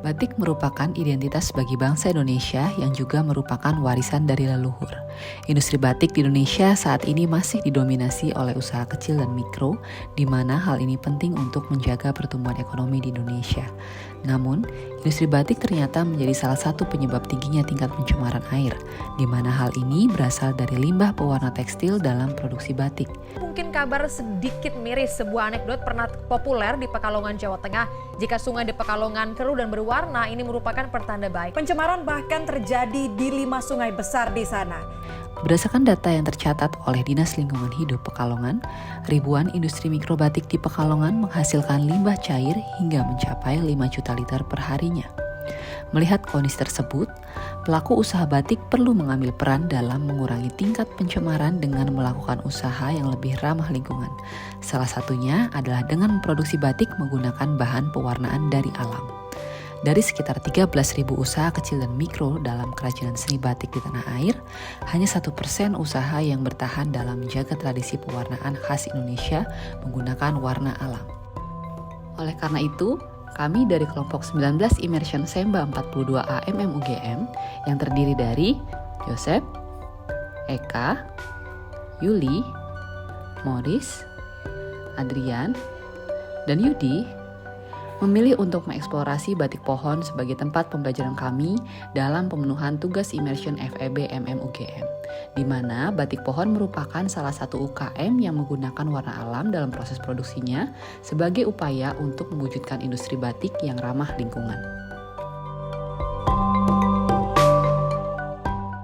Batik merupakan identitas bagi bangsa Indonesia yang juga merupakan warisan dari leluhur. Industri batik di Indonesia saat ini masih didominasi oleh usaha kecil dan mikro, di mana hal ini penting untuk menjaga pertumbuhan ekonomi di Indonesia. Namun, industri batik ternyata menjadi salah satu penyebab tingginya tingkat pencemaran air, di mana hal ini berasal dari limbah pewarna tekstil dalam produksi batik. Mungkin kabar sedikit miris, sebuah anekdot pernah populer di Pekalongan, Jawa Tengah. Jika sungai di Pekalongan keruh dan berwarna, ini merupakan pertanda baik. Pencemaran bahkan terjadi di 5 sungai besar di sana. Berdasarkan data yang tercatat oleh Dinas Lingkungan Hidup Pekalongan, ribuan industri mikrobatik di Pekalongan menghasilkan limbah cair hingga mencapai 5 juta liter per harinya. Melihat kondisi tersebut, pelaku usaha batik perlu mengambil peran dalam mengurangi tingkat pencemaran dengan melakukan usaha yang lebih ramah lingkungan. Salah satunya adalah dengan memproduksi batik menggunakan bahan pewarnaan dari alam. Dari sekitar 13.000 usaha kecil dan mikro dalam kerajinan seni batik di tanah air, hanya 1% usaha yang bertahan dalam menjaga tradisi pewarnaan khas Indonesia menggunakan warna alam. Oleh karena itu, kami dari kelompok 19 Immersion Semba 42 AMM UGM yang terdiri dari Yosep, Eka, Yuli, Morris, Adrian, dan Yudi memilih untuk mengeksplorasi batik pohon sebagai tempat pembelajaran kami dalam pemenuhan tugas Immersion FEB MM UGM, di mana batik pohon merupakan salah satu UKM yang menggunakan warna alam dalam proses produksinya sebagai upaya untuk mewujudkan industri batik yang ramah lingkungan.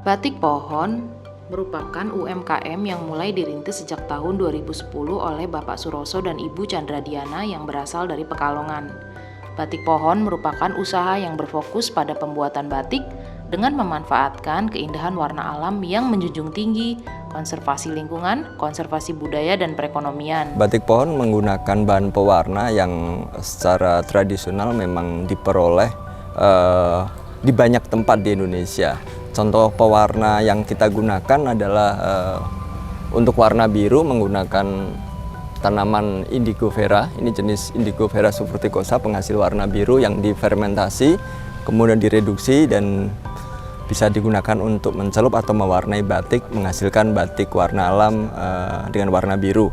Batik pohon merupakan UMKM yang mulai dirintis sejak tahun 2010 oleh Bapak Suroso dan Ibu Chandra Diana yang berasal dari Pekalongan. Batik pohon merupakan usaha yang berfokus pada pembuatan batik dengan memanfaatkan keindahan warna alam yang menjunjung tinggi konservasi lingkungan, konservasi budaya, dan perekonomian. Batik pohon menggunakan bahan pewarna yang secara tradisional memang diperoleh di banyak tempat di Indonesia. Contoh pewarna yang kita gunakan adalah untuk warna biru menggunakan tanaman indigo vera. Ini jenis indigo vera subfruticosa, penghasil warna biru yang difermentasi, kemudian direduksi dan bisa digunakan untuk mencelup atau mewarnai batik, menghasilkan batik warna alam dengan warna biru.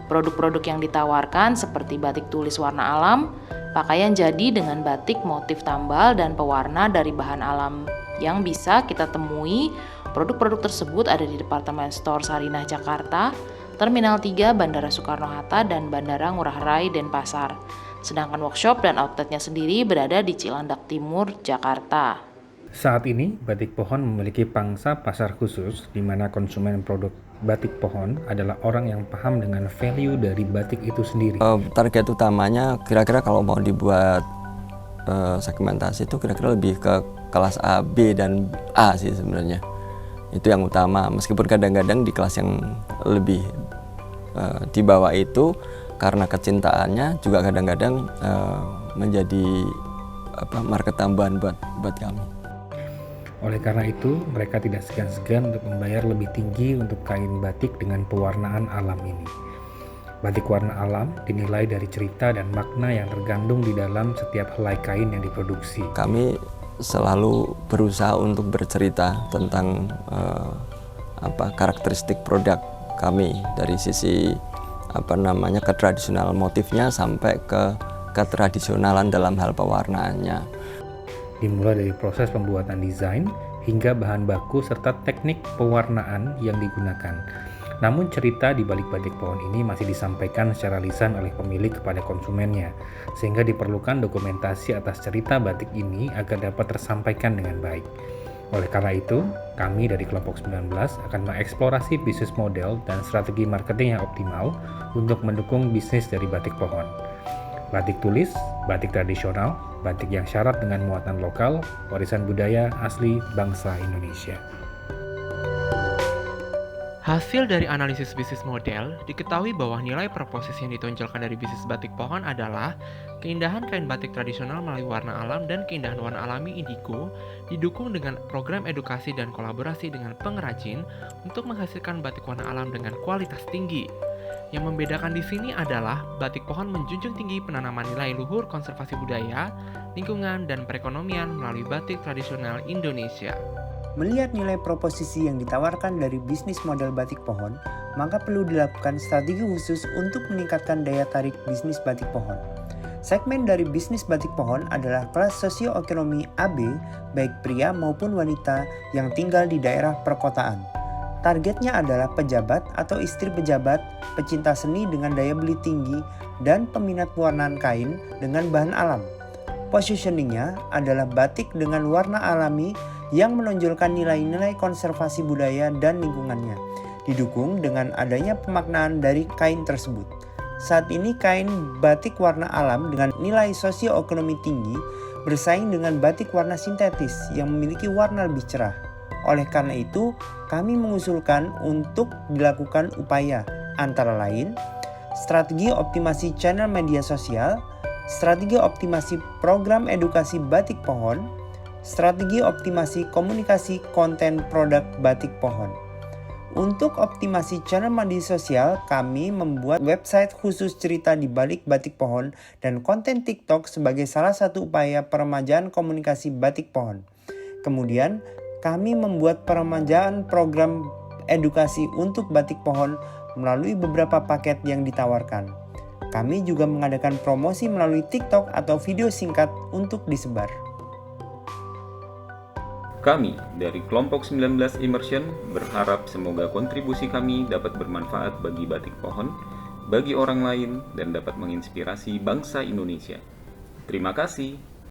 Produk-produk yang ditawarkan seperti batik tulis warna alam, pakaian jadi dengan batik motif tambal dan pewarna dari bahan alam yang bisa kita temui. Produk-produk tersebut ada di Departemen Store Sarinah Jakarta, Terminal 3 Bandara Soekarno-Hatta, dan Bandara Ngurah Rai Denpasar. Sedangkan workshop dan outletnya sendiri berada di Cilandak Timur, Jakarta. Saat ini, batik pohon memiliki pangsa pasar khusus di mana konsumen produk batik pohon adalah orang yang paham dengan value dari batik itu sendiri. Target utamanya kira-kira kalau mau dibuat segmentasi itu kira-kira lebih ke kelas A, B, dan A sih sebenarnya. Itu yang utama, meskipun kadang-kadang di kelas yang lebih di bawah itu karena kecintaannya juga kadang-kadang menjadi market tambahan buat kami. Oleh karena itu, mereka tidak segan-segan untuk membayar lebih tinggi untuk kain batik dengan pewarnaan alam ini. Batik warna alam dinilai dari cerita dan makna yang tergandung di dalam setiap helai kain yang diproduksi. Kami selalu berusaha untuk bercerita tentang karakteristik produk kami dari sisi ketradisional motifnya sampai ke ketradisionalan dalam hal pewarnaannya. Dimulai dari proses pembuatan desain hingga bahan baku serta teknik pewarnaan yang digunakan. Namun cerita di balik batik pohon ini masih disampaikan secara lisan oleh pemilik kepada konsumennya, sehingga diperlukan dokumentasi atas cerita batik ini agar dapat tersampaikan dengan baik. Oleh karena itu, kami dari kelompok 19 akan mengeksplorasi bisnis model dan strategi marketing yang optimal untuk mendukung bisnis dari batik pohon. Batik tulis, batik tradisional, batik yang syarat dengan muatan lokal, warisan budaya asli bangsa Indonesia. Hasil dari analisis bisnis model, diketahui bahwa nilai per posisi yang ditonjolkan dari bisnis batik pohon adalah keindahan kain batik tradisional melalui warna alam dan keindahan warna alami indigo, didukung dengan program edukasi dan kolaborasi dengan pengrajin untuk menghasilkan batik warna alam dengan kualitas tinggi. Yang membedakan di sini adalah batik pohon menjunjung tinggi penanaman nilai luhur konservasi budaya, lingkungan, dan perekonomian melalui batik tradisional Indonesia. Melihat nilai proposisi yang ditawarkan dari bisnis model batik pohon, maka perlu dilakukan strategi khusus untuk meningkatkan daya tarik bisnis batik pohon. Segmen dari bisnis batik pohon adalah kelas sosioekonomi AB, baik pria maupun wanita yang tinggal di daerah perkotaan. Targetnya adalah pejabat atau istri pejabat, pecinta seni dengan daya beli tinggi, dan peminat pewarnaan kain dengan bahan alam. Positioningnya adalah batik dengan warna alami yang menonjolkan nilai-nilai konservasi budaya dan lingkungannya, didukung dengan adanya pemaknaan dari kain tersebut. Saat ini kain batik warna alam dengan nilai sosioekonomi tinggi bersaing dengan batik warna sintetis yang memiliki warna lebih cerah. Oleh karena itu, kami mengusulkan untuk dilakukan upaya antara lain strategi optimasi channel media sosial, strategi optimasi program edukasi batik pohon, strategi optimasi komunikasi konten produk batik pohon. Untuk optimasi channel media sosial, kami membuat website khusus cerita di balik batik pohon dan konten TikTok sebagai salah satu upaya peremajaan komunikasi batik pohon. Kemudian, kami membuat peremajaan program edukasi untuk batik pohon melalui beberapa paket yang ditawarkan. Kami juga mengadakan promosi melalui TikTok atau video singkat untuk disebar. Kami dari kelompok 19 Immersion berharap semoga kontribusi kami dapat bermanfaat bagi batik pohon, bagi orang lain, dan dapat menginspirasi bangsa Indonesia. Terima kasih.